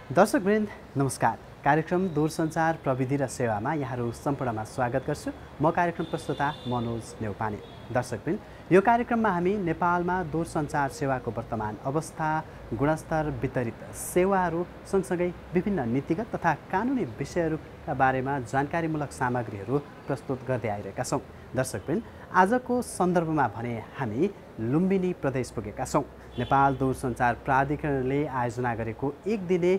दर्शकवृन्द नमस्कार। कार्यक्रम दूरसञ्चार प्रविधि र सेवामा यहाँहरू सम्पूर्णमा स्वागत गर्छु। म कार्यक्रम प्रस्तुता मनोज नेउपाने। दर्शकवृन्द, यो कार्यक्रममा हामी नेपालमा दूरसञ्चार सेवाको वर्तमान अवस्था, गुणस्तर, वितरित सेवाहरू सँगसँगै विभिन्न नीतिगत तथा कानुनी विषयहरूका बारेमा जानकारीमूलक सामग्रीहरू प्रस्तुत गर्दै आइरहेका छौँ। दर्शकवृन्द, आजको सन्दर्भमा भने हामी लुम्बिनी प्रदेश पुगेका छौँ। नेपाल दूरसञ्चार प्राधिकरणले आयोजना गरेको एक दिने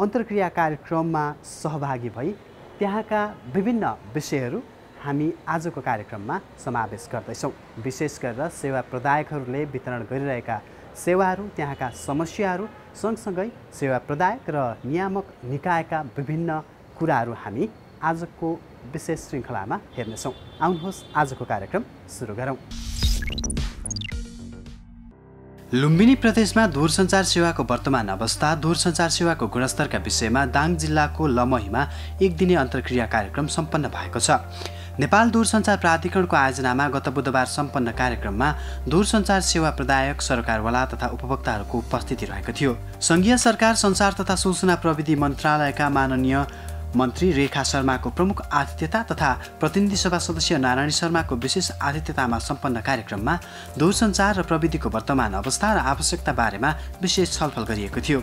अन्तर्क्रिया कार्यक्रममा सहभागी भई त्यहाँका विभिन्न विषयहरू हामी आजको कार्यक्रममा समावेश गर्दैछौँ। विशेष गरेर सेवा प्रदायकहरूले वितरण गरिरहेका सेवाहरू, त्यहाँका समस्याहरू, सँगसँगै सेवा प्रदायक र नियामक निकायका विभिन्न कुराहरू हामी आजको विशेष श्रृङ्खलामा हेर्नेछौँ। आउनुहोस् आजको कार्यक्रम सुरु गरौँ। लुम्बिनी प्रदेशमा दूरसञ्चार सेवाको वर्तमान अवस्था, दूरसञ्चार सेवाको गुणस्तरका विषयमा दाङ जिल्लाको लमहीमा एक दिने अन्तर्क्रिया कार्यक्रम सम्पन्न भएको छ। नेपाल दूरसञ्चार प्राधिकरणको आयोजनामा गत बुधबार सम्पन्न कार्यक्रममा दूरसञ्चार सेवा प्रदायक, सरकारवाला तथा उपभोक्ताहरूको उपस्थिति रहेको थियो। सङ्घीय सरकार, सञ्चार तथा सूचना प्रविधि मन्त्रालयका माननीय मन्त्री रेखा शर्माको प्रमुख आतिथ्यता तथा प्रतिनिधि सभा सदस्य नारायण शर्माको विशेष आतिथ्यतामा सम्पन्न कार्यक्रममा दूरसञ्चार र प्रविधिको वर्तमान अवस्था र आवश्यकता बारेमा विशेष छलफल गरिएको थियो।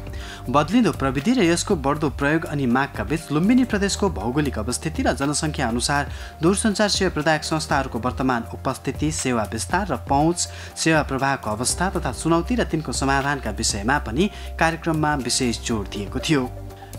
बदलिँदो प्रविधि र यसको बढ्दो प्रयोग अनि मागका बीच लुम्बिनी प्रदेशको भौगोलिक अवस्थिति र जनसङ्ख्या अनुसार दूरसञ्चार सेवा प्रदायक संस्थाहरूको वर्तमान उपस्थिति, सेवा विस्तार र पहुँच, सेवा प्रवाहको अवस्था तथा चुनौती र तिनको समाधानका विषयमा पनि कार्यक्रममा विशेष जोड दिएको थियो।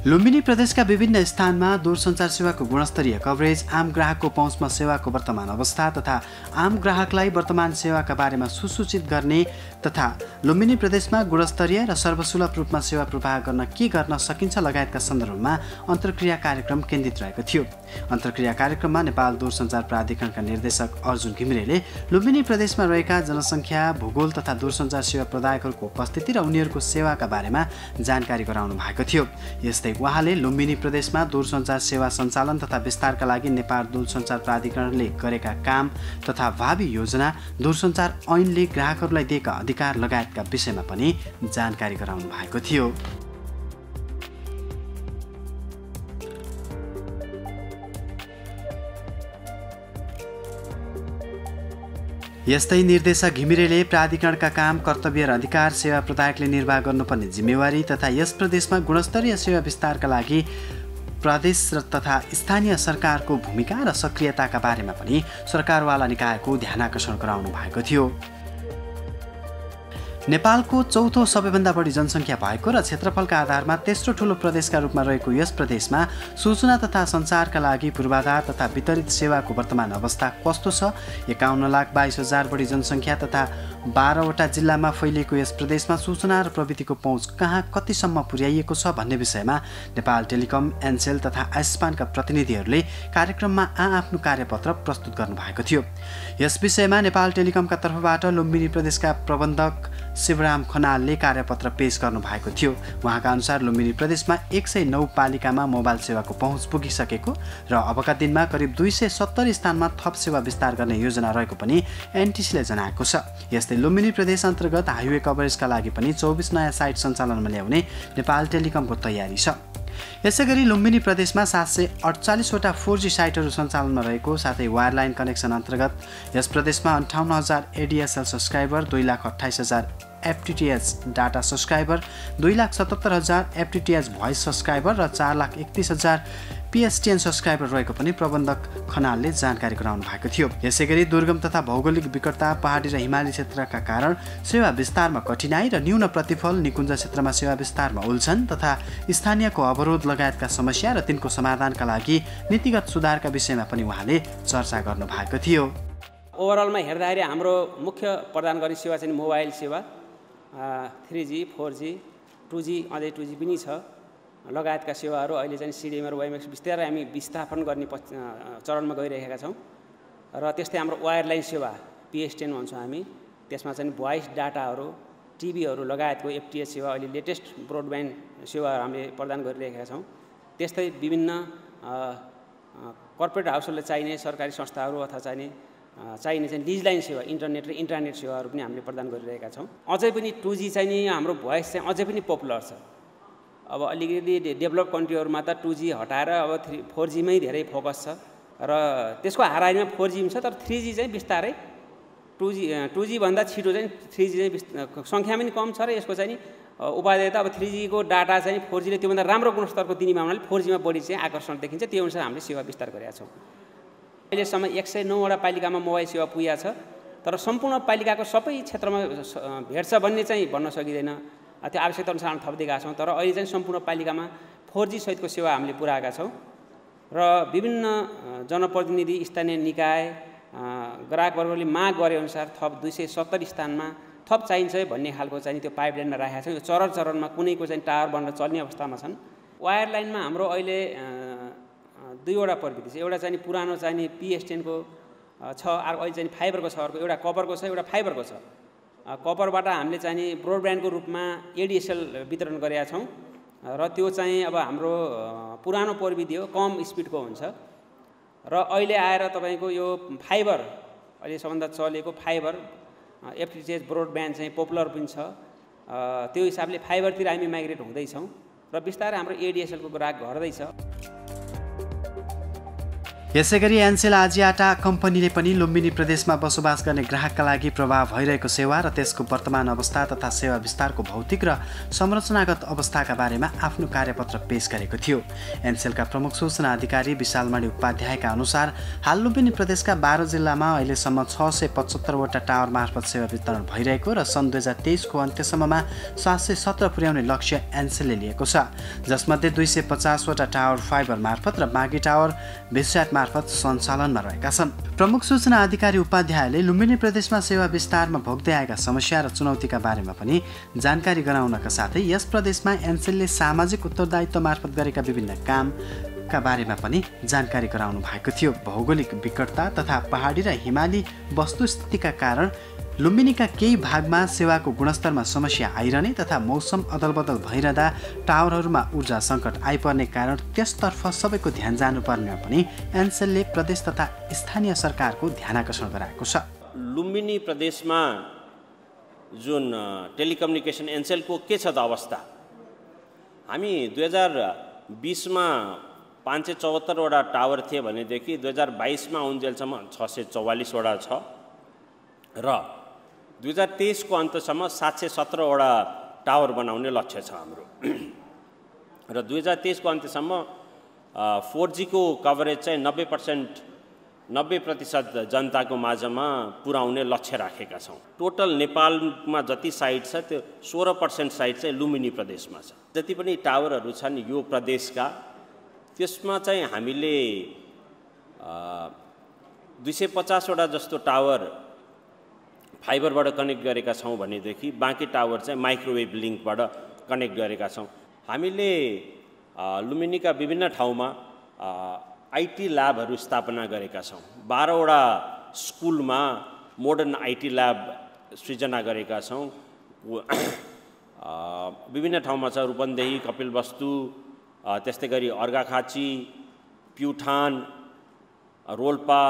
लुम्बिनी प्रदेशका विभिन्न स्थानमा दूरसञ्चार सेवाको गुणस्तरीय कभरेज, आम ग्राहकको पहुँचमा सेवाको वर्तमान अवस्था तथा आम ग्राहकलाई वर्तमान सेवाका बारेमा सुसूचित गर्ने तथा लुम्बिनी प्रदेशमा गुणस्तरीय र सर्वसुलभ रूपमा सेवा प्रवाह गर्न के गर्न सकिन्छ लगायतका सन्दर्भमा अन्तर्क्रिया कार्यक्रम केन्द्रित रहेको थियो। अन्तर्क्रिया कार्यक्रममा नेपाल दूरसञ्चार प्राधिकरणका निर्देशक अर्जुन घिमिरेले लुम्बिनी प्रदेशमा रहेका जनसङ्ख्या, भूगोल तथा दूरसञ्चार सेवा प्रदायकहरूको उपस्थिति र उनीहरूको सेवाका बारेमा जानकारी गराउनु भएको थियो। यस्तै उहाँले लुम्बिनी प्रदेशमा दूरसञ्चार सेवा सञ्चालन तथा विस्तारका लागि नेपाल दूरसञ्चार प्राधिकरणले गरेका काम तथा भावी योजना, दूरसञ्चार ऐनले ग्राहकहरूलाई दिएका अधिकार लगायतका विषयमा पनि जानकारी गराउनु भएको थियो। यस्तै निर्देशक घिमिरेले प्राधिकरणका काम, कर्तव्य र अधिकार सेवा प्रदायकले निर्वाह गर्नुपर्ने जिम्मेवारी तथा यस प्रदेशमा गुणस्तरीय सेवा विस्तारका लागि प्रदेश तथा स्थानीय सरकारको भूमिका र सक्रियताका बारेमा पनि सरकारवाला निकायको ध्यानाकर्षण गराउनु भएको थियो। नेपालको चौथो सबैभन्दा बढी जनसङ्ख्या भएको र क्षेत्रफलका आधारमा तेस्रो ठूलो प्रदेशका रूपमा रहेको यस प्रदेशमा सूचना तथा सञ्चारका लागि पूर्वाधार तथा वितरित सेवाको वर्तमान अवस्था कस्तो छ? 51,22,000 बढी जनसङ्ख्या तथा 12वटा जिल्लामा फैलिएको यस प्रदेशमा सूचना र प्रविधिको पहुँच कहाँ कतिसम्म पुर्याइएको छ भन्ने विषयमा नेपाल टेलिकम, एनसेल तथा आयुष्मानका प्रतिनिधिहरूले कार्यक्रममा आआफ्नो कार्यपत्र प्रस्तुत गर्नुभएको थियो। यस विषयमा नेपाल टेलिकमका तर्फबाट लुम्बिनी प्रदेशका प्रबन्धक शिवराम खनालले कार्यपत्र पेश गर्नुभएको थियो। उहाँका अनुसार लुम्बिनी प्रदेशमा 109 पालिकामा मोबाइल सेवाको पहुँच पुगिसकेको र अबका दिनमा करिब 270 स्थानमा थप सेवा विस्तार गर्ने योजना रहेको पनि एनटिसीले जनाएको छ। यस्तै लुम्बिनी प्रदेश अन्तर्गत हाइवे कभरेजका लागि पनि 24 नयाँ साइट सञ्चालनमा ल्याउने नेपाल टेलिकमको तयारी छ। यसैगरी लुम्बिनी प्रदेशमा 748वटा 4G साइटहरू सञ्चालनमा रहेको साथै वायरलाइन कनेक्सन अन्तर्गत यस प्रदेशमा 58,000 ADSL subscriber, 2,28,000 FTTH data subscriber, 2,77,000 FTTH voice subscriber र 4,31,000 PSTN सब्सक्राइबर रहेको पनि प्रबन्धक खनालले जानकारी गराउनु भएको थियो। यसैगरी दुर्गम तथा भौगोलिक विकटता, पहाडी र हिमाली क्षेत्रका कारण सेवा विस्तारमा कठिनाई र न्यून प्रतिफल, निकुञ्ज क्षेत्रमा सेवा विस्तारमा उल्झन तथा स्थानीयको अवरोध लगायतका समस्या र तिनको समाधानका लागि नीतिगत सुधारका विषयमा पनि उहाँले चर्चा गर्नु भएको थियो। ओभरअलमा हेर्दाखेरि हाम्रो मुख्य प्रदान गर्ने सेवा चाहिँ मोबाइल सेवा, 3G, 4G, 2G, अझै 2G पनि छ लगायतका सेवाहरू अहिले चाहिँ सिडिएमआर, वाइएमएक्स बिस्तारै हामी विस्थापन गर्ने चरणमा गइरहेका छौँ। र त्यस्तै हाम्रो वायरलाइन सेवा PSTN भन्छौँ हामी, त्यसमा चाहिँ भोइस डाटाहरू, टिभीहरू लगायतको FTTH सेवा अहिले लेटेस्ट ब्रोडब्यान्ड सेवाहरू हामीले प्रदान गरिरहेका छौँ। त्यस्तै विभिन्न कर्पोरेट हाउसहरूले चाहिने सरकारी संस्थाहरू अथवा चाहिने चाहिँ डिजिलाइन सेवा, इन्टरनेट र इन्टरनेट सेवाहरू पनि हामीले प्रदान गरिरहेका छौँ। अझै पनि 2G चाहिँ नि हाम्रो भोइस चाहिँ अझै पनि पपुलर छ। अब अलिकति डेभलप कन्ट्रीहरूमा त 2G हटाएर अब 4G मै धेरै फोकस छ र त्यसको हाराहारीमा 4G छ, तर 3G चाहिँ बिस्तारै 2G भन्दा छिटो चाहिँ 3G चाहिँ सङ्ख्या पनि कम छ र यसको चाहिँ उपादेय त अब 3G को डाटा चाहिँ 4G ले त्योभन्दा राम्रो गुणस्तरको दिनेमा हुनाले 4G मा बढी चाहिँ आकर्षण देखिन्छ। त्यो अनुसार हामीले सेवा विस्तार गरेका छौँ। अहिलेसम्म 109 वटा पालिकामा मोबाइल सेवा पुगेको छ, तर सम्पूर्ण पालिकाको सबै क्षेत्रमा भेट्छ भन्ने चाहिँ भन्न सकिँदैन। त्यो आवश्यकता अनुसार थप दिएका छौँ, तर अहिले चाहिँ सम्पूर्ण पालिकामा 4G सहितको सेवा हामीले पुर्याएका छौँ र विभिन्न जनप्रतिनिधि, स्थानीय निकाय, ग्राहक वर्गले माग गरे अनुसार थप 270 स्थानमा थप चाहिन्छ भन्ने खालको चाहिँ त्यो पाइपलाइनमा राखेका छौँ। यो चरण-चरणमा कुनैको चाहिँ टावर बनेर चल्ने अवस्थामा छन्। वायर लाइनमा हाम्रो अहिले 2 वटा प्रविधि छ। एउटा चाहिँ पुरानो चाहिँ PSTN को छ, अहिले चाहिँ फाइबरको छ, अर्को एउटा कपरको छ, एउटा फाइबरको छ। कपरबाट हामीले चाहिँ ब्रोडब्यान्डको रूपमा ADSL वितरण गरेका छौँ र त्यो चाहिँ अब हाम्रो पुरानो प्रविधि हो, कम स्पिडको हुन्छ। र अहिले आएर तपाईँको यो फाइबर, अहिले सबभन्दा चलेको फाइबर FTTH ब्रोडब्यान्ड चाहिँ पपुलर पनि छ। त्यो हिसाबले फाइबरतिर हामी माइग्रेट हुँदैछौँ र बिस्तारै हाम्रो ADSL को ग्राहक घट्दैछ। यसैगरी एनसेल आजियाटा कम्पनीले पनि लुम्बिनी प्रदेशमा बसोबास गर्ने ग्राहकका लागि प्रभाव भइरहेको सेवा र त्यसको वर्तमान अवस्था तथा सेवा विस्तारको भौतिक र संरचनागत अवस्थाका बारेमा आफ्नो कार्यपत्र पेश गरेको थियो। एनसेलका प्रमुख सूचना अधिकारी विशालमणि उपाध्यायका अनुसार हाल लुम्बिनी प्रदेशका 12 जिल्लामा अहिलेसम्म 675 वटा टावर मार्फत सेवा वितरण भइरहेको र सन् 2023 को अन्त्यसम्ममा 717 पुर्याउने लक्ष्य एनसेलले लिएको छ, जसमध्ये 250 वटा टावर फाइबर मार्फत र बाँकी टावर भिसएट मार्फत सञ्चालनमा रहेका छन्। प्रमुख सूचना अधिकारी उपाध्यायले लुम्बिनी प्रदेशमा सेवा विस्तारमा भोग्दै आएका समस्या र चुनौतीका बारेमा पनि जानकारी गराउनका साथै यस प्रदेशमा एनसेलले सामाजिक उत्तरदायित्व मार्फत गरेका विभिन्न कामका बारेमा पनि जानकारी गराउनु भएको थियो। भौगोलिक विकटता तथा पहाडी र हिमाली वस्तुस्थितिका कारण लुम्बिनीका केही भागमा सेवाको गुणस्तरमा समस्या आइरहने तथा मौसम अदलबदल भइरहँदा टावरहरूमा ऊर्जा सङ्कट आइपर्ने कारण त्यसतर्फ सबैको ध्यान जानुपर्नेमा पनि एनसेलले प्रदेश तथा स्थानीय सरकारको ध्यानाकर्षण गराएको छ। लुम्बिनी प्रदेशमा जुन टेलिकम्युनिकेसन एनसेलको के छ त अवस्था, हामी 2020 मा 574 वटा टावर थिए भनेदेखि 2022 मा आउन्जेलसम्म 644 वटा छ र 2023 को अन्तसम्म 717 वटा टावर बनाउने लक्ष्य छ हाम्रो र 2023 को अन्त्यसम्म 4G को कभरेज चाहिँ 90% जनताको माझमा पुर्याउने लक्ष्य राखेका छौँ। टोटल नेपालमा जति साइट छ त्यो 16% साइट चाहिँ लुम्बिनी प्रदेशमा छ। जति पनि टावरहरू छन् यो प्रदेशका, त्यसमा चाहिँ हामीले 250 वटा जस्तो टावर फाइबरबाट कनेक्ट गरेका छौँ भनेदेखि बाँकी टावर चाहिँ माइक्रोवेभ लिङ्कबाट कनेक्ट गरेका छौँ। हामीले लुम्बिनीका विभिन्न ठाउँमा IT ल्याबहरू स्थापना गरेका छौँ। 12 वटा स्कुलमा मोडर्न IT ल्याब सृजना गरेका छौँ। विभिन्न ठाउँमा छ, रूपन्देही, कपिलवस्तु, त्यस्तै गरी अर्घाखाँची, प्युठान, रोल्पा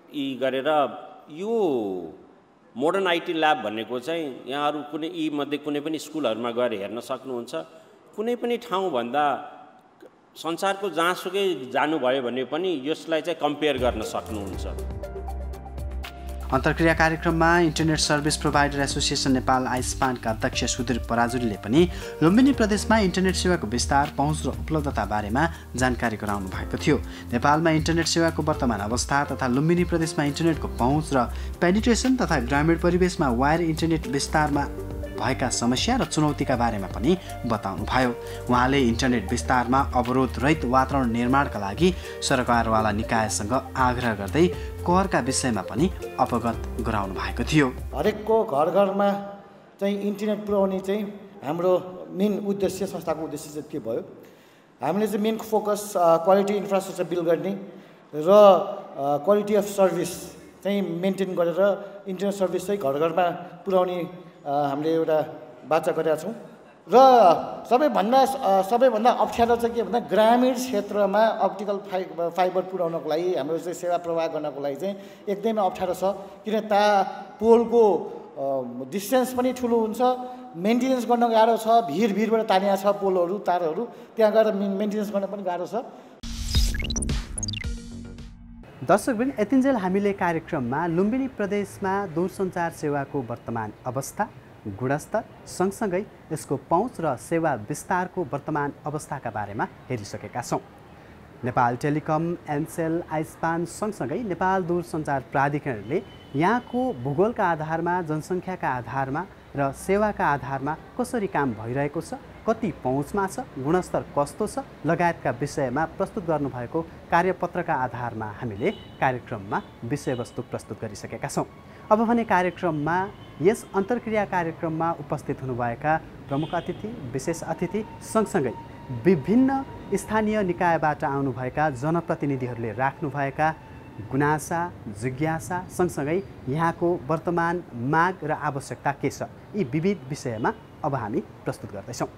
यी गरेर यो मोडर्न IT ल्याब भनेको चाहिँ यहाँहरू कुनै यी मध्ये कुनै पनि स्कुलहरूमा गएर हेर्न सक्नुहुन्छ। कुनै पनि ठाउँभन्दा संसारको जहाँसुकै जानुभयो भने पनि यसलाई चाहिँ कम्पेयर गर्न सक्नुहुन्छ। अन्तर्क्रिया कार्यक्रममा internet service provider association Nepal आइस्पानका अध्यक्ष सुधीर पराजुलीले पनि लुम्बिनी प्रदेशमा इन्टरनेट सेवाको विस्तार, पहुँच र उपलब्धता बारेमा जानकारी गराउनु भएको थियो। नेपालमा इन्टरनेट सेवाको वर्तमान अवस्था तथा लुम्बिनी प्रदेशमा इन्टरनेटको पहुँच र पेनिट्रेसन तथा ग्रामीण परिवेशमा वायर इन्टरनेट विस्तारमा भएका समस्या र चुनौतीका बारेमा पनि बताउनुभयो। उहाँले इन्टरनेट विस्तारमा अवरोध रहित वातावरण निर्माणका लागि सरकारवाला निकायसँग आग्रह गर्दै करका विषयमा पनि अवगत गराउनु भएको थियो। हरेकको घर घरमा चाहिँ इन्टरनेट पुर्याउने चाहिँ हाम्रो मेन उद्देश्य, संस्थाको उद्देश्य चाहिँ के भयो, हामीले चाहिँ main focus quality infrastructure build गर्ने र क्वालिटी अफ सर्भिस चाहिँ मेन्टेन गरेर इन्टरनेट सर्भिस चाहिँ घर घरमा पुर्याउने हामीले एउटा बाचा गरेका छौँ। र सबैभन्दा अप्ठ्यारो चाहिँ के भन्दा ग्रामीण क्षेत्रमा अप्टिकल फाइबर पुर्याउनको लागि, हाम्रो चाहिँ सेवा प्रवाह गर्नको लागि चाहिँ एकदमै अप्ठ्यारो छ। किन पोलको डिस्टेन्स पनि ठुलो हुन्छ, मेन्टेनेन्स गर्न गाह्रो छ, भिरबाट तानिया छ पोलहरू तारहरू, त्यहाँ गएर मेन्टेनेन्स गर्न पनि गाह्रो छ। दर्शकवृन्द, यतिन्जेल हामीले कार्यक्रममा लुम्बिनी प्रदेशमा दूरसञ्चार सेवाको वर्तमान अवस्था, गुणस्तर सँगसँगै यसको पहुँच र सेवा विस्तारको वर्तमान अवस्थाका बारेमा हेरिसकेका छौँ। नेपाल टेलिकम, एनसेल, आइस्पान सँगसँगै नेपाल दूरसञ्चार प्राधिकरणले यहाँको भूगोलका आधारमा, जनसङ्ख्याका आधारमा र सेवाका आधारमा कसरी काम भइरहेको छ, कति पहुँचमा छ, गुणस्तर कस्तो छ लगायतका विषयमा प्रस्तुत गर्नुभएको कार्यपत्रका आधारमा हामीले कार्यक्रममा विषयवस्तु प्रस्तुत गरिसकेका छौँ। अब भने कार्यक्रममा यस अन्तर्क्रिया कार्यक्रममा उपस्थित हुनुभएका प्रमुख अतिथि, विशेष अतिथि सँगसँगै विभिन्न स्थानीय निकायबाट आउनुभएका जनप्रतिनिधिहरूले राख्नुभएका गुनासा, जिज्ञासा सँगसँगै यहाँको वर्तमान माग र आवश्यकता के छ, यी विविध विषयमा अब हामी प्रस्तुत गर्दैछौँ।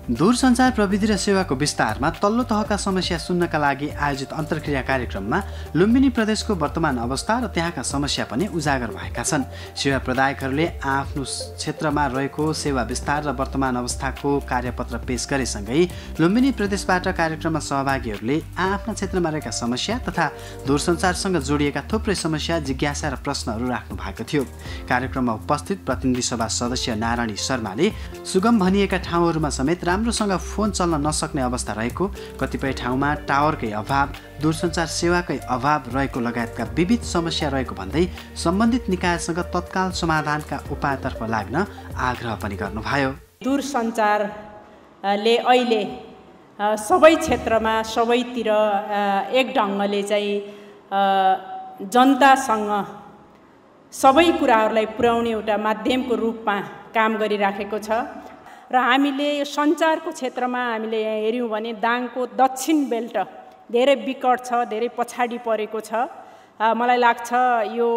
दूरसञ्चार प्रविधि र सेवाको विस्तारमा तल्लो तहका समस्या सुन्नका लागि आयोजित अन्तर्क्रिया कार्यक्रममा लुम्बिनी प्रदेशको वर्तमान अवस्था र त्यहाँका समस्या पनि उजागर भएका छन्। सेवा प्रदायकहरूले आफ्नो क्षेत्रमा रहेको सेवा विस्तार र वर्तमान अवस्थाको कार्यपत्र पेश गरेसँगै लुम्बिनी प्रदेशबाट कार्यक्रममा सहभागीहरूले आफ्ना क्षेत्रमा रहेका समस्या तथा दूरसञ्चारसँग जोडिएका थुप्रै समस्या, जिज्ञासा र प्रश्नहरू राख्नु भएको थियो। कार्यक्रममा उपस्थित प्रतिनिधि सभा सदस्य नारायणी शर्माले सुगम भनिएका ठाउँहरूमा समेत राम्रोसँग फोन चल्न नसक्ने अवस्था रहेको, कतिपय ठाउँमा टावरकै अभाव, दूरसञ्चार सेवाकै अभाव रहेको लगायतका विविध समस्या रहेको भन्दै सम्बन्धित निकायसँग तत्काल समाधानका उपायतर्फ लाग्न आग्रह पनि गर्नुभयो। दूरसञ्चारले अहिले सबै क्षेत्रमा सबैतिर एक ढङ्गले चाहिँ जनतासँग सबै कुराहरूलाई पुर्याउने एउटा माध्यमको रूपमा काम गरिराखेको छ र हामीले सञ्चारको क्षेत्रमा हामीले यहाँ हेऱ्यौँ भने दाङको दक्षिण बेल्ट धेरै विकट छ, धेरै पछाडि परेको छ। मलाई लाग्छ यो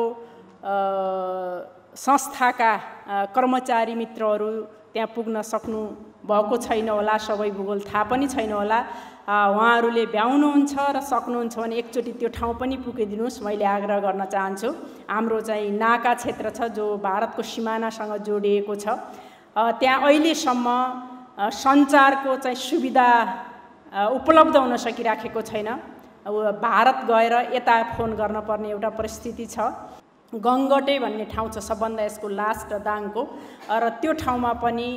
संस्थाका कर्मचारी मित्रहरू त्यहाँ पुग्न सक्नु भएको छैन होला, सबै भूगोल थाहा पनि छैन होला। उहाँहरूले भ्याउनुहुन्छ र सक्नुहुन्छ भने एकचोटि त्यो ठाउँ पनि पुगिदिनुहोस्, मैले आग्रह गर्न चाहन्छु। हाम्रो चाहिँ नाका क्षेत्र छ जो भारतको सिमानासँग जोडिएको छ, त्यहाँ अहिलेसम्म सञ्चारको चाहिँ सुविधा उपलब्ध हुन सकिराखेको छैन। भारत गएर यता फोन गर्न पर्ने एउटा परिस्थिति छ। गङ्गटे भन्ने ठाउँ छ सबभन्दा यसको लास्ट दाङको, र त्यो ठाउँमा पनि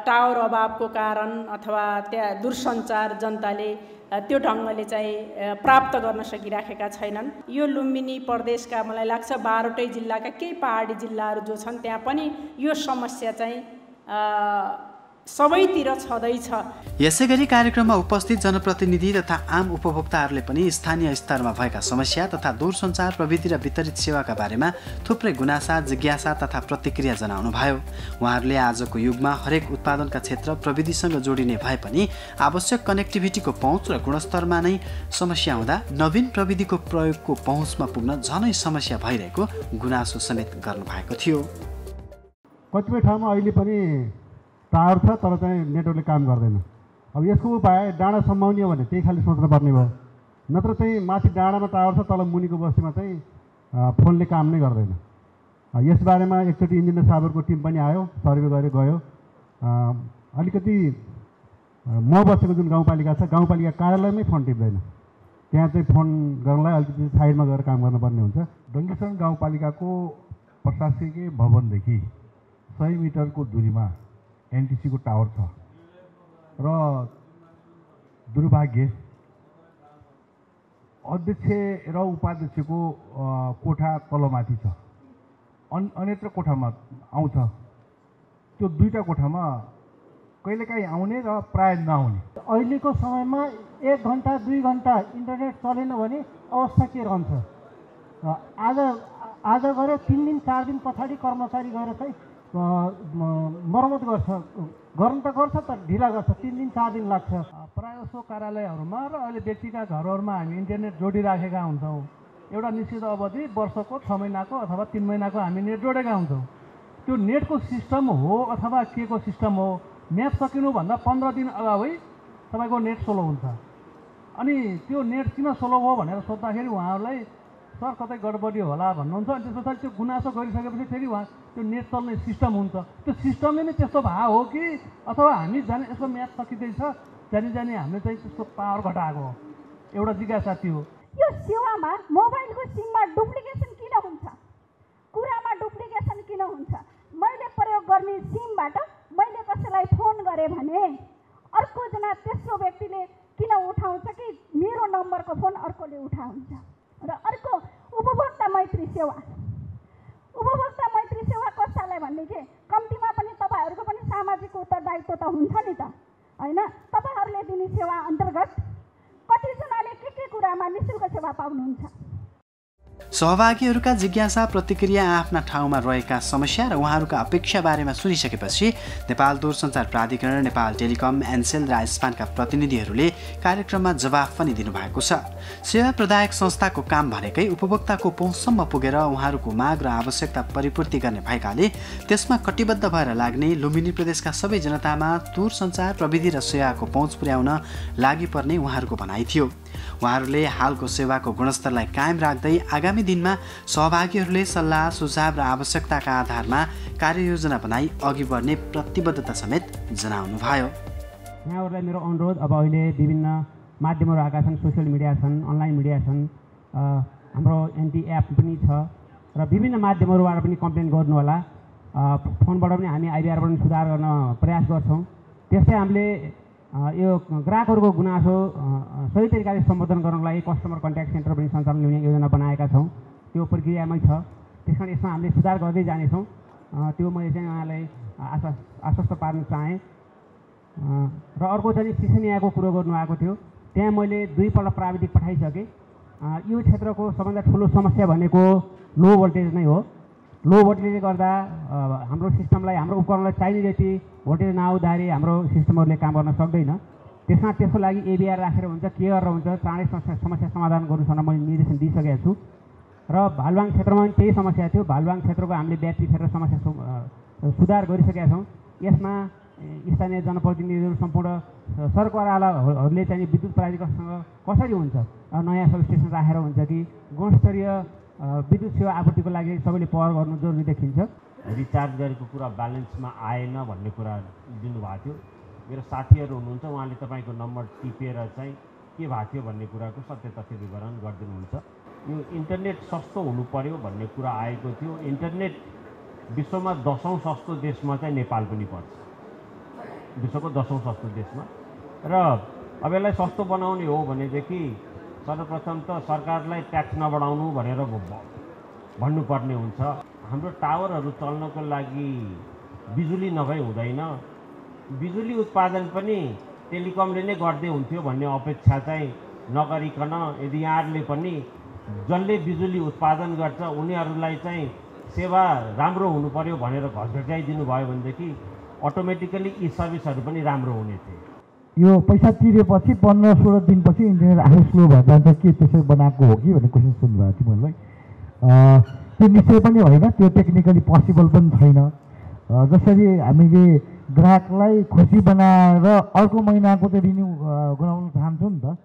टावर अभावको कारण अथवा त्यहाँ दूरसञ्चार जनताले त्यो ढङ्गले चाहिँ प्राप्त गर्न सकिराखेका छैनन्। यो लुम्बिनी प्रदेशका मलाई लाग्छ 12वटै जिल्लाका केही पहाडी जिल्लाहरू जो छन् त्यहाँ पनि यो समस्या चाहिँ सबैतिर छँदैछ। यसैगरी कार्यक्रममा उपस्थित जनप्रतिनिधि तथा आम उपभोक्ताहरूले पनि स्थानीय स्तरमा भएका समस्या तथा दूरसञ्चार प्रविधि र वितरित सेवाका बारेमा थुप्रै गुनासा, जिज्ञासा तथा प्रतिक्रिया जनाउनुभयो। उहाँहरूले आजको युगमा हरेक उत्पादनका क्षेत्र प्रविधिसँग जोडिने भए पनि आवश्यक कनेक्टिभिटीको पहुँच र गुणस्तरमा नै समस्या हुँदा नवीन प्रविधिको प्रयोगको पहुँचमा पुग्न झनै समस्या भइरहेको गुनासो समेत गर्नुभएको थियो। कतिपय ठाउँमा अहिले पनि टावर छ तर चाहिँ नेटवर्कले काम गर्दैन। अब यसको उपाय डाँडा सम्माउने हो भने त्यही खालि सोच्नुपर्ने भयो, नत्र चाहिँ माथि डाँडामा टावर छ तल मुनिको बस्तीमा चाहिँ फोनले काम नै गर्दैन। यसबारेमा एकचोटि इन्जिनियर साहबहरूको टिम पनि आयो, सर्वे गरेर गयो। अलिकति म बसेको जुन गाउँपालिका छ, गाउँपालिका कार्यालयमै फोन टिप्दैन, त्यहाँ चाहिँ फोन गर्नलाई अलिकति साइडमा गएर काम गर्नुपर्ने हुन्छ। डङ्गेसन गाउँपालिकाको प्रशासकीय भवनदेखि 100 मिटरको दूरीमा एनटिसीको टावर छ र दुर्भाग्य अध्यक्ष र उपाध्यक्षको कोठा तलमाथि छ, अन्यत्र कोठामा आउँछ। त्यो दुईटा कोठामा कहिलेकाहीँ आउने र प्राय नआउने। अहिलेको समयमा 1 घन्टा 2 घन्टा इन्टरनेट चलेन भने अवस्था के रहन्छ? आज गएर 3 दिन 4 दिन पछाडि कर्मचारी गएर चाहिँ मर्मत गर्नु त गर्छ तर ढिला गर्छ, 3 दिन 4 दिन लाग्छ। प्रायः जसो कार्यालयहरूमा र अहिले व्यक्तिगत घरहरूमा हामी इन्टरनेट जोडिराखेका हुन्छौँ। एउटा निश्चित अवधि वर्षको 6 महिनाको अथवा 3 महिनाको हामी नेट जोडेका हुन्छौँ। त्यो नेटको सिस्टम हो अथवा के को सिस्टम हो, म्याप सकिनुभन्दा 15 दिन अगावै तपाईँको नेट स्लो हुन्छ। अनि त्यो नेट किन स्लो हो भनेर सोद्धाखेरि उहाँहरूलाई सर कतै गडबडी होला भन्नुहुन्छ। अनि त्यस पछाडि त्यो गुनासो गरिसकेपछि फेरि उहाँ त्यो नेट चल्ने सिस्टम हुन्छ, त्यो सिस्टमले नै त्यस्तो भए हो कि अथवा हामी जाने यसको म्याच सकिँदैछ जानी जानी हामीले चाहिँ त्यस्तो पावर घटाएको हो, एउटा जिज्ञासा थियो। यो सेवामा मोबाइलको सिममा डुप्लिकेसन किन हुन्छ, कुरामा डुप्लिकेसन किन हुन्छ? मैले प्रयोग गर्ने सिमबाट मैले कसैलाई फोन गरेँ भने अर्को जना तेस्रो व्यक्तिले किन उठाउँछ कि मेरो नम्बरको फोन अर्कोले उठाउँछ। र अर्को उपभोक्ता मैत्री सेवा, उपभोक्ता मैत्री सेवा कसैलाई भन्ने के कम्तीमा पनि तपाईँहरूको पनि सामाजिक उत्तरदायित्व त हुन्छ नि त हैन? तपाईँहरूले दिने सेवा अन्तर्गत कतिजनाले के कुरामा निःशुल्क सेवा पाउनुहुन्छ? सहभागीहरूका जिज्ञासा प्रतिक्रिया आफ्ना ठाउँमा रहेका समस्या र उहाँहरूका अपेक्षा बारेमा सुनिसकेपछि नेपाल दूरसञ्चार प्राधिकरण, नेपाल टेलिकम, एनसेल र स्पानका प्रतिनिधिहरूले कार्यक्रममा जवाफ पनि दिनुभएको छ। सेवा प्रदायक संस्थाको काम भनेकै उपभोक्ताको पहुँचसम्म पुगेर उहाँहरूको माग र आवश्यकता परिपूर्ति गर्ने भएकाले त्यसमा कटिबद्ध भएर लाग्ने लुम्बिनी प्रदेशका सबै जनतामा दूरसञ्चार प्रविधि र सेवाको पहुँच पुर्याउन लागि पर्ने उहाँहरूको भनाइ थियो। उहाँहरूले हालको सेवाको गुणस्तरलाई कायम राख्दै आगामी दिनमा सहभागीहरूले सल्लाह सुझाव र आवश्यकताका आधारमा कार्ययोजना बनाई अघि बढ्ने प्रतिबद्धता समेत जनाउनुभयो। यहाँहरूलाई मेरो अनुरोध, अब अहिले विभिन्न माध्यमहरू आएका छन्, सोसियल मिडिया छन्, अनलाइन मिडिया छन्, हाम्रो एनटी एप पनि छ र विभिन्न माध्यमहरूबाट पनि कम्प्लेन गर्नुहोला। फोनबाट पनि हामी आइबिआरबाट पनि सुधार गर्न प्रयास गर्छौँ। त्यस्तै हामीले यो ग्राहकहरूको गुनासो सही तरिकाले सम्बोधन गर्नको लागि कस्टमर कन्ट्याक्ट सेन्टर पनि सञ्चालन ल्याउने योजना बनाएका छौँ। त्यो प्रक्रियामै छ, त्यस कारण यसमा हामीले सुधार गर्दै जानेछौँ। त्यो मैले चाहिँ उहाँलाई आश्वस्त पार्न चाहेँ। र अर्को चाहिँ सिसनियाको कुरो गर्नुभएको थियो, त्यहाँ मैले 2 पल्ट प्राविधिक पठाइसकेँ। यो क्षेत्रको सबभन्दा ठुलो समस्या भनेको लो भोल्टेज नै हो। लो भोल्टेजले गर्दा हाम्रो सिस्टमलाई, हाम्रो उपकरणलाई चाहिने जति भोल्टेज नआउँदाखेरि हाम्रो सिस्टमहरूले काम गर्न सक्दैन। त्यसको लागि एबिआर राखेर हुन्छ, के गरेर हुन्छ, चाँडै समस्या समाधान गर्नुसँग मैले निर्देशन दिइसकेको छु। र भालुवाङ क्षेत्रमा पनि त्यही समस्या थियो। भालुवाङ क्षेत्रको हामीले ब्याट्री क्षेत्र समस्या सुधार गरिसकेका छौँ। यसमा स्थानीय जनप्रतिनिधिहरू, सम्पूर्ण सरकारवालाहरूले चाहिँ विद्युत प्राधिकरणसँग कसरी हुन्छ, नयाँ सब स्टेसन राखेर हुन्छ कि गुणस्तरीय विद्युत सेवा आपूर्तिको लागि सबैले पहल गर्नु जरुरी देखिन्छ। रिचार्ज गरेको कुरा ब्यालेन्समा आएन भन्ने कुरा दिनुभएको थियो। मेरो साथीहरू हुनुहुन्छ, उहाँले तपाईँको नम्बर टिपेर चाहिँ के भएको थियो भन्ने कुराको सत्य तथ्य विवरण गरिदिनुहुन्छ। यो इन्टरनेट सस्तो हुनु पर्यो भन्ने कुरा आएको थियो। इन्टरनेट विश्वमा 10औं सस्तो देशमा चाहिँ नेपाल पनि पर्छ, विश्वको 10औं सस्तो देशमा। र अब यसलाई सस्तो बनाउने हो भनेदेखि सर्वप्रथम त सरकारलाई ट्याक्स नबढाउनु भनेर भन्नुपर्ने हुन्छ। हाम्रो टावरहरू चल्नको लागि बिजुली नभई हुँदैन। बिजुली उत्पादन पनि टेलिकमले नै गर्दै हुन्थ्यो भन्ने अपेक्षा चाहिँ नगरिकन यदि यहाँहरूले पनि जसले बिजुली उत्पादन गर्छ उनीहरूलाई चाहिँ सेवा राम्रो हुनु पर्यो भनेर घटाइदिनु भयो भनेदेखि अटोमेटिकली यी सर्भिसहरू पनि राम्रो हुने थिए। यो पैसा तिरेपछि 15-16 दिनपछि इन्टरनेट आफै स्लो भएर जान्छ कि त्यसरी बनाएको हो कि भन्ने क्वेसन सुन्नुभएको थियो मलाई। त्यो निश्चय पनि होइन, त्यो टेक्निकली पोसिबल पनि छैन। जसरी हामीले ग्राहकलाई खुसी बनाएर अर्को महिनाको चाहिँ रिन्यू गराउन चाहन्छौँ नि त।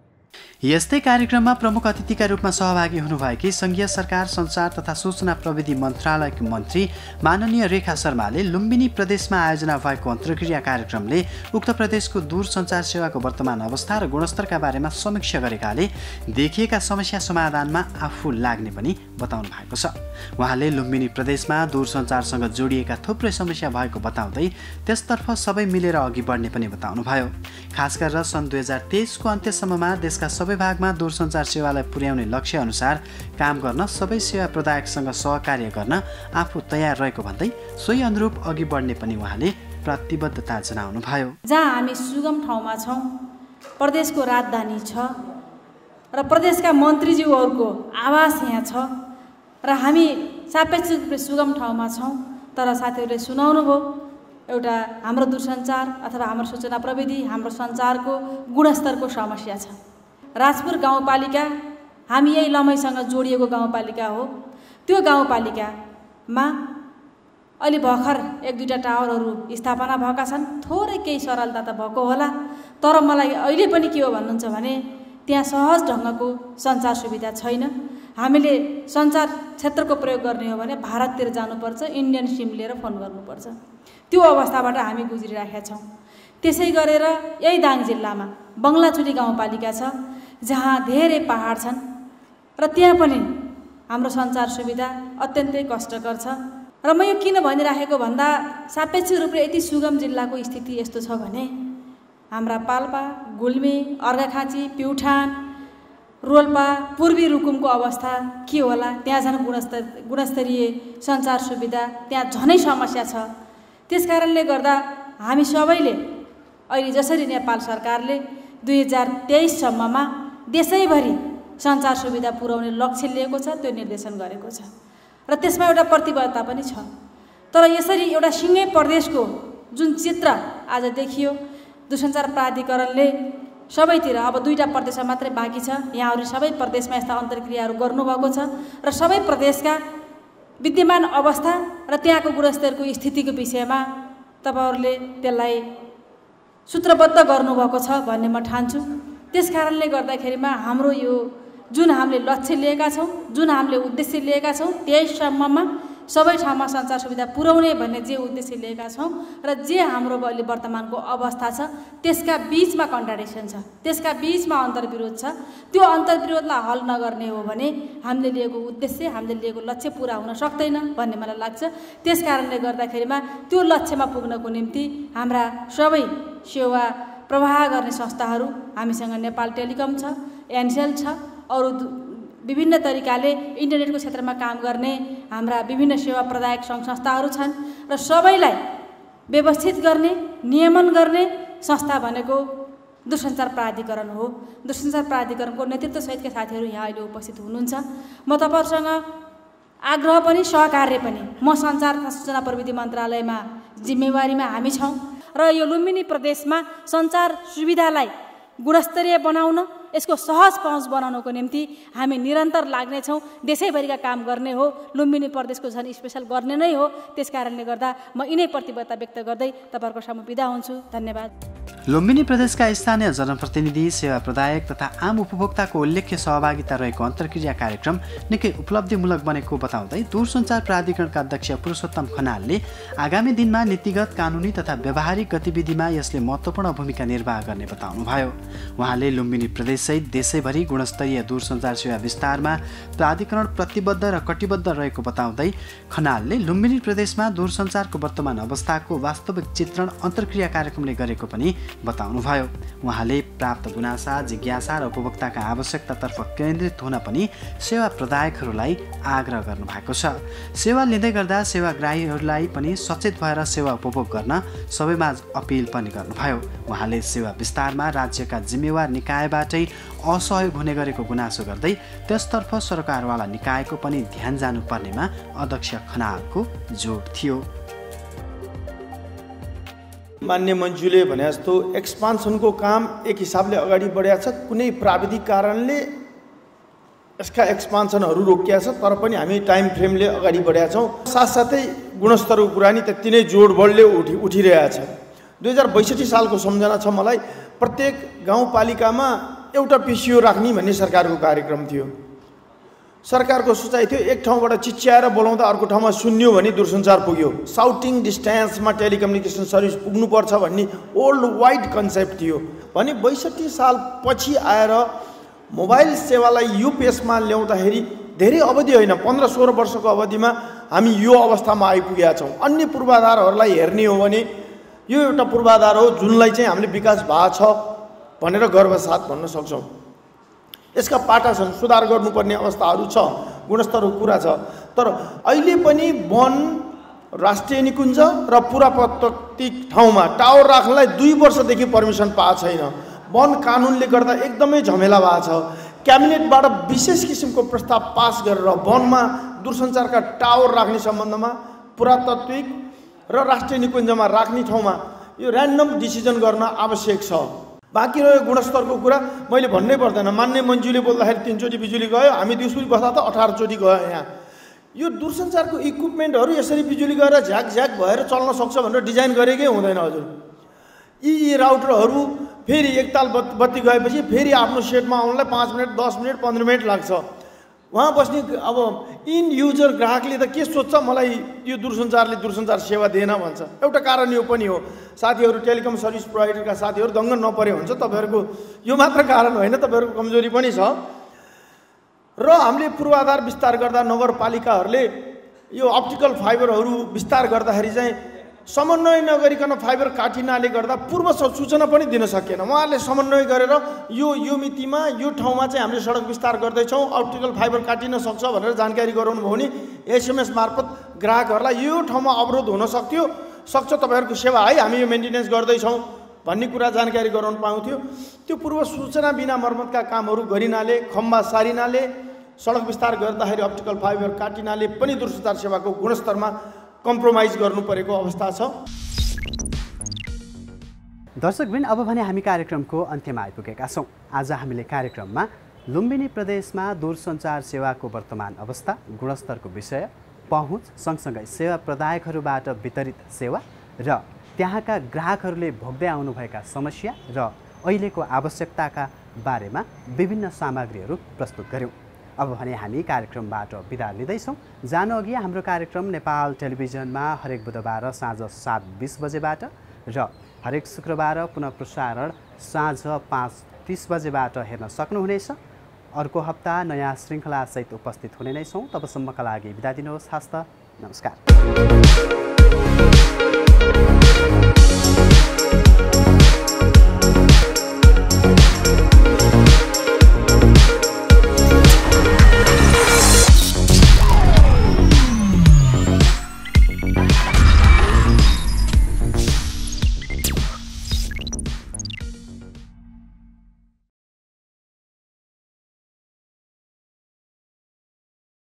यस्तै कार्यक्रममा प्रमुख अतिथिका रूपमा सहभागी हुनुभएकी संघीय सरकार सञ्चार तथा सूचना प्रविधि मन्त्रालयकी मन्त्री माननीय रेखा शर्माले लुम्बिनी प्रदेशमा आयोजना भएको अन्तर्क्रिया कार्यक्रमले उक्त प्रदेशको दूरसञ्चार सेवाको वर्तमान अवस्था र गुणस्तरका बारेमा समीक्षा गरेकाले देखिएका समस्या समाधानमा आफू लाग्ने पनि बताउनु भएको छ। उहाँले लुम्बिनी प्रदेशमा दूरसञ्चारसँग जोडिएका थुप्रै समस्या भएको बताउँदै त्यसतर्फ सबै मिलेर अघि बढ्ने पनि बताउनुभयो। खास गरेर सन् 2023 को अन्त्यसम्ममा देशका सबै भागमा दूरसञ्चार सेवालाई पुर्याउने लक्ष्य अनुसार काम गर्न सबै सेवा प्रदायकसँग सहकार्य गर्न आफू तयार रहेको भन्दै सोही अनुरूप अघि बढ्ने पनि उहाँले प्रतिबद्धता जनाउनुभयो। जहाँ हामी सुगम ठाउँमा छौँ, प्रदेशको राजधानी छ र प्रदेशका मन्त्रीज्यूहरूको आवास यहाँ छ र हामी सापेक्ष रूपले सुगम ठाउँमा छौँ। तर साथीहरूले सुनाउनु भयो, एउटा हाम्रो दूरसञ्चार अथवा हाम्रो सूचना प्रविधि, हाम्रो सञ्चारको गुणस्तरको समस्या छ। राजपुर गाउँपालिका हामी यही लमैसँग जोडिएको गाउँपालिका हो। त्यो गाउँपालिकामा अहिले भर्खर 1-2टा टावरहरू स्थापना भएका छन्। थोरै केही सरलता त भएको होला, तर मलाई अहिले पनि के हो भन्नुहुन्छ भने त्यहाँ सहज ढङ्गको सञ्चार सुविधा छैन। हामीले सञ्चार क्षेत्रको प्रयोग गर्ने हो भने भारततिर जानुपर्छ, इन्डियन सिम लिएर फोन गर्नुपर्छ। त्यो अवस्थाबाट हामी गुज्रिरहेका छौँ। त्यसै गरेर यही दाङ जिल्लामा बङ्गलाचुली गाउँपालिका छ, जहाँ धेरै पहाड छन् र त्यहाँ पनि हाम्रो सञ्चार सुविधा अत्यन्तै कष्टकर छ। र म यो किन भनिराखेको भन्दा सापेक्ष रूपले यति सुगम जिल्लाको स्थिति यस्तो छ भने हाम्रा पाल्पा, गुल्मी, अर्घाखाँची, प्युठान, रोल्पा, पूर्वी रुकुमको अवस्था के होला? त्यहाँ झन् गुणस्तरीय सञ्चार सुविधा त्यहाँ झनै समस्या छ। त्यसकारणले गर्दा हामी सबैले अहिले जसरी नेपाल सरकारले 2023 सम्ममा देशैभरि सञ्चार सुविधा पुर्याउने लक्ष्य लिएको छ, त्यो निर्देशन गरेको छ र त्यसमा एउटा प्रतिबद्धता पनि छ। तर यसरी एउटा सिङ्गै प्रदेशको जुन चित्र आज देखियो, दूरसञ्चार प्राधिकरणले सबैतिर, अब 2टा प्रदेशमा मात्रै बाँकी छ, यहाँहरू सबै प्रदेशमा यस्ता अन्तर्क्रियाहरू गर्नुभएको छ र सबै प्रदेशका विद्यमान अवस्था र त्यहाँको गुणस्तरको स्थितिको विषयमा तपाईँहरूले त्यसलाई सूत्रबद्ध गर्नुभएको छ भन्ने म ठान्छु। त्यसकारणले गर्दाखेरिमा हाम्रो यो जुन हामीले लक्ष्य लिएका छौँ, जुन हामीले उद्देश्य लिएका छौँ, 23 सम्ममा सबै ठाउँमा सञ्चार सुविधा पुर्याउने भन्ने जे उद्देश्य लिएका छौँ र जे हाम्रो अहिले वर्तमानको अवस्था छ त्यसका बीचमा कन्ट्राडिक्सन छ, त्यसका बीचमा अन्तर्विरोध छ। त्यो अन्तर्विरोधलाई हल नगर्ने हो भने हामीले लिएको उद्देश्य, हामीले लिएको लक्ष्य पुरा हुन सक्दैन भन्ने मलाई लाग्छ। त्यसकारणले गर्दाखेरिमा त्यो लक्ष्यमा पुग्नको निम्ति हाम्रा सबै सेवा प्रवाह गर्ने संस्थाहरू हामीसँग नेपाल टेलिकम छ, एनसेल छ, अरू विभिन्न तरिकाले इन्टरनेटको क्षेत्रमा काम गर्ने हाम्रा विभिन्न सेवा प्रदायक सङ्घ संस्थाहरू छन् र सबैलाई व्यवस्थित गर्ने, नियमन गर्ने संस्था भनेको दूरसञ्चार प्राधिकरण हो। दूरसञ्चार प्राधिकरणको नेतृत्वसहितका साथीहरू यहाँ अहिले उपस्थित हुनुहुन्छ। म तपाईँहरूसँग आग्रह पनि सहकार्य पनि, म सञ्चार तथा सूचना प्रविधि मन्त्रालयमा जिम्मेवारीमा हामी छौँ र यो लुम्बिनी प्रदेशमा सञ्चार सुविधालाई गुणस्तरीय बनाउन, यसको सहज पहुँच बनाउनको निम्ति हामी निरन्तर लाग्नेछौँ। देशैभरिका काम गर्ने हो, लुम्बिनी प्रदेशको झन् स्पेसल गर्ने नै हो। त्यसकारणले गर्दा म यिनै प्रतिबद्धता व्यक्त गर्दै तपाईँहरूको सामु बिदा हुन्छु। धन्यवाद। लुम्बिनी प्रदेशका स्थानीय जनप्रतिनिधि, सेवा प्रदायक तथा आम उपभोक्ताको उल्लेख्य सहभागिता रहेको अन्तर्क्रिया कार्यक्रम निकै उपलब्धिमूलक बनेको बताउँदै दूरसञ्चार प्राधिकरणका अध्यक्ष पुरुषोत्तम खनालले आगामी दिनमा नीतिगत, कानुनी तथा व्यावहारिक गतिविधिमा यसले महत्त्वपूर्ण भूमिका निर्वाह गर्ने बताउनुभयो। उहाँले लुम्बिनी प्रदेशसहित देशैभरि गुणस्तरीय दूरसञ्चार सेवा विस्तारमा प्राधिकरण प्रतिबद्ध र कटिबद्ध रहेको बताउँदै खनालले लुम्बिनी प्रदेशमा दूरसञ्चारको वर्तमान अवस्थाको वास्तविक चित्रण अन्तर्क्रिया कार्यक्रमले गरेको पनि बताउनुभयो। उहाँले प्राप्त गुनासा, जिज्ञासा र उपभोक्ताका आवश्यकतातर्फ केन्द्रित हुन पनि सेवा प्रदायकहरूलाई आग्रह गर्नुभएको छ। सेवा लिँदै गर्दा सेवाग्राहीहरूलाई पनि सचेत भएर सेवा उपभोग गर्न सबैमा अपिल पनि गर्नुभयो। उहाँले सेवा विस्तारमा राज्यका जिम्मेवार निकायबाटै असहयोग हुने गरेको गुनासो गर्दै त्यसतर्फ सरकारवाला निकायको पनि ध्यान जानुपर्नेमा अध्यक्ष खनालको जोड थियो। मान्य मन्जुले भने जस्तो एक्सपान्सनको काम एक हिसाबले अगाडि बढेको छ। कुनै प्राविधिक कारणले यसका एक्सपान्सनहरू रोकिया छ, तर पनि हामी टाइम फ्रेमले अगाडि बढेका छौँ। साथसाथै गुणस्तरको कुरा नि त्यति नै जोडबडले उठिरहेछ। 2062 सालको सम्झना छ मलाई, प्रत्येक गाउँपालिकामा एउटा पिसिओ राख्ने भन्ने सरकारको कार्यक्रम थियो। सरकारको सोचाइ थियो एक ठाउँबाट चिच्याएर बोलाउँदा अर्को ठाउँमा सुन्यो भने दूरसञ्चार पुग्यो, साउटिङ डिस्टेन्समा टेलिकम्युनिकेसन सर्भिस पुग्नुपर्छ भन्ने ओल्ड वाइड कन्सेप्ट थियो भने 62 साल पछि आएर मोबाइल सेवालाई यो पेसमा ल्याउँदाखेरि धेरै अवधि होइन, 15-16 वर्षको अवधिमा हामी यो अवस्थामा आइपुगेका छौँ। अन्य पूर्वाधारहरूलाई हेर्ने हो भने यो एउटा पूर्वाधार हो जुनलाई चाहिँ हामीले विकास भएको छ भनेर गर्वसाथ भन्न सक्छौँ। यसका पाटा छन्, सुधार गर्नुपर्ने अवस्थाहरू छ, गुणस्तरको कुरा छ। तर अहिले पनि वन, राष्ट्रिय निकुञ्ज र पुरातात्विक ठाउँमा टावर राख्नलाई 2 वर्षदेखि पर्मिसन पाएको छैन। वन कानुनले गर्दा एकदमै झमेला भएको छ। क्याबिनेटबाट विशेष किसिमको प्रस्ताव पास गरेर वनमा दूरसञ्चारका टावर राख्ने सम्बन्धमा पुरातात्विक र राष्ट्रिय निकुञ्जमा राख्ने ठाउँमा यो ऱ्यान्डम डिसिजन गर्न आवश्यक छ। बाँकी रह्यो गुणस्तरको कुरा, मैले भन्नै पर्दैन। मान्य मन्जुले बोल्दाखेरि 3 चोटि बिजुली गयो, हामी दिउँसो बस्दा त 18 चोटि गयो। यहाँ यो दूरसञ्चारको इक्विपमेन्टहरू यसरी बिजुली गएर झ्याक भएर चल्न सक्छ भनेर डिजाइन गरेकै हुँदैन हजुर। यी राउटरहरू फेरि एकताल बत्ती गएपछि फेरि आफ्नो सेटमा आउनलाई 5 मिनट, 10 मिनट, 15 मिनट लाग्छ। उहाँ बस्ने अब इन युजर ग्राहकले त के सोच्छ, मलाई यो दूरसञ्चारले दूरसञ्चार सेवा दिएन भन्छ। एउटा कारण यो पनि हो, साथीहरू टेलिकम सर्भिस प्रोभाइडरका साथीहरू दङ्ग नपरे हुन्छ। तपाईँहरूको यो मात्र कारण होइन, तपाईँहरूको कमजोरी पनि छ। र हामीले पूर्वाधार विस्तार गर्दा नगरपालिकाहरूले यो अप्टिकल फाइबरहरू विस्तार गर्दाखेरि चाहिँ समन्वय नगरिकन फाइबर काटिनाले गर्दा पूर्व सूचना पनि दिन सकिएन। उहाँहरूले समन्वय गरेर यो मितिमा यो ठाउँमा चाहिँ हामीले सडक विस्तार गर्दैछौँ, अप्टिकल फाइबर काटिन सक्छ भनेर जानकारी गराउनु भयो भने एसएमएस मार्फत ग्राहकहरूलाई यो ठाउँमा अवरोध हुन सक्छ, तपाईँहरूको सेवा है, हामी यो मेन्टेनेन्स गर्दैछौँ भन्ने कुरा जानकारी गराउनु पाउँथ्यो। त्यो पूर्व सूचना बिना मर्मतका कामहरू गरिनाले, खम्बा सारिनाले, सडक विस्तार गर्दाखेरि अप्टिकल फाइबर काटिनाले पनि दूरसञ्चार सेवाको गुणस्तरमा कम्प्रोमाइज गर्नु परेको अवस्था छ। दर्शकवृन्द, अब भने हामी कार्यक्रमको अन्त्यमा आइपुगेका छौँ। आज हामीले कार्यक्रममा लुम्बिनी प्रदेशमा दूरसञ्चार सेवाको वर्तमान अवस्था, गुणस्तरको विषय, पहुँच सँगसँगै सेवा प्रदायकहरूबाट वितरित सेवा र त्यहाँका ग्राहकहरूले भोग्दै आउनुभएका समस्या र अहिलेको आवश्यकताका बारेमा विभिन्न सामग्रीहरू प्रस्तुत गऱ्यौँ। अब भने हामी कार्यक्रमबाट बिदा लिँदैछौँ। जानु अघि हाम्रो कार्यक्रम नेपाल टेलिभिजनमा हरेक बुधबार साँझ 7:20 बजेबाट र हरेक शुक्रबार पुनः प्रसारण साँझ 5:30 बजेबाट हेर्न सक्नुहुनेछ। अर्को हप्ता नयाँ श्रृङ्खलासहित उपस्थित हुने नै छौँ। तबसम्मका लागि बिदा दिनुहोस्। हस्त नमस्कार।